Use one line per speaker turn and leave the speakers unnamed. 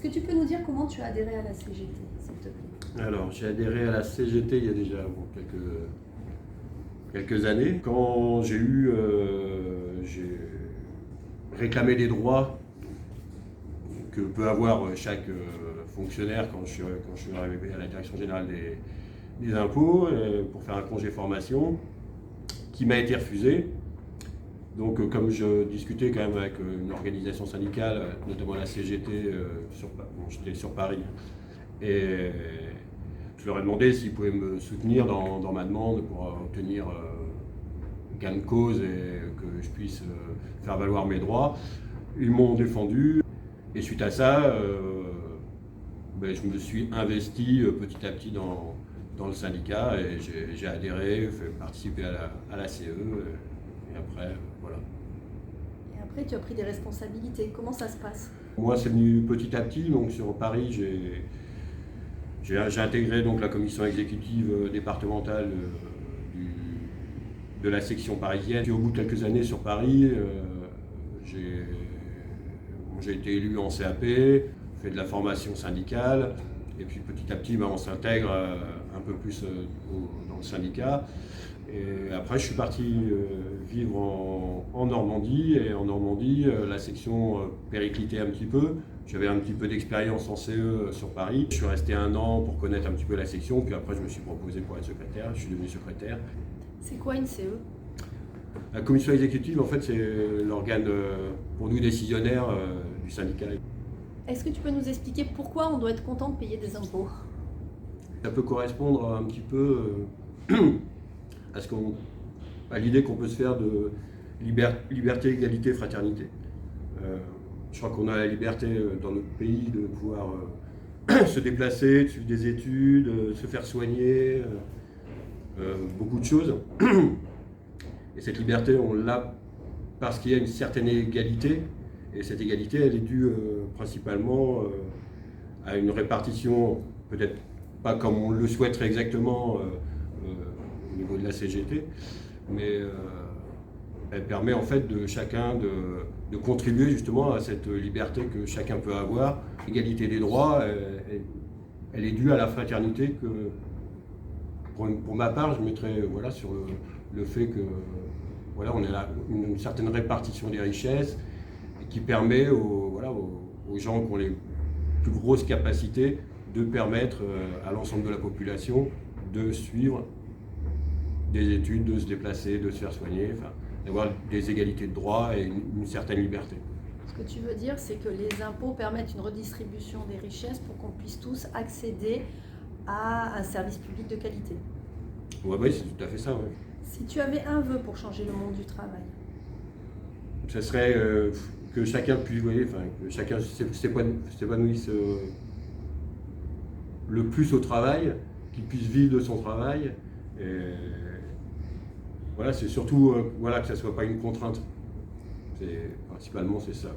Est-ce que tu peux nous dire comment tu as adhéré à la CGT, s'il te plaît?
Alors, j'ai adhéré à la CGT il y a déjà quelques années. Quand j'ai réclamé les droits que peut avoir chaque fonctionnaire quand je suis arrivé à la direction générale des impôts pour faire un congé formation qui m'a été refusé. Donc, comme je discutais quand même avec une organisation syndicale, notamment la CGT, j'étais sur Paris, et je leur ai demandé s'ils pouvaient me soutenir dans ma demande pour obtenir gain de cause et que je puisse faire valoir mes droits. Ils m'ont défendu, et suite à ça, je me suis investi petit à petit dans le syndicat, et j'ai adhéré, fait participer à la CE. Et après, voilà.
Et après, tu as pris des responsabilités. Comment ça se passe?
Moi, c'est venu petit à petit. Donc, sur Paris, j'ai intégré donc la commission exécutive départementale de la section parisienne. Puis, au bout de quelques années sur Paris, j'ai été élu en CAP, fait de la formation syndicale. Et puis, petit à petit, on s'intègre un peu plus dans le syndicat. Et après, je suis parti vivre en Normandie, et en Normandie, la section périclitait un petit peu. J'avais un petit peu d'expérience en CE sur Paris. Je suis resté 1 an pour connaître un petit peu la section, puis après je me suis proposé pour être secrétaire. Je suis devenu secrétaire.
C'est quoi une CE?
La commission exécutive, en fait, c'est l'organe pour nous décisionnaires du syndicat.
Est-ce que tu peux nous expliquer pourquoi on doit être content de payer des impôts?
Ça peut correspondre un petit peu à l'idée qu'on peut se faire de liberté, égalité, fraternité. Je crois qu'on a la liberté dans notre pays de pouvoir se déplacer, de suivre des études, se faire soigner, beaucoup de choses. Et cette liberté, on l'a parce qu'il y a une certaine égalité. Et cette égalité, elle est due principalement à une répartition, peut-être pas comme on le souhaiterait exactement au niveau de la CGT, mais elle permet en fait de chacun de contribuer justement à cette liberté que chacun peut avoir. L'égalité des droits, elle est due à la fraternité que, pour ma part, je mettrais sur le fait que on a une certaine répartition des richesses et qui permet aux gens qui ont les plus grosses capacités de permettre à l'ensemble de la population de suivre des études, de se déplacer, de se faire soigner, d'avoir des égalités de droits et une certaine liberté.
Ce que tu veux dire, c'est que les impôts permettent une redistribution des richesses pour qu'on puisse tous accéder à un service public de qualité.
Oui, c'est tout à fait ça. Ouais.
Si tu avais un vœu pour changer le monde du travail,
ce serait que chacun puisse, que chacun s'épanouisse le plus au travail, qu'il puisse vivre de son travail. Et c'est surtout que ça ne soit pas une contrainte. Principalement, c'est ça.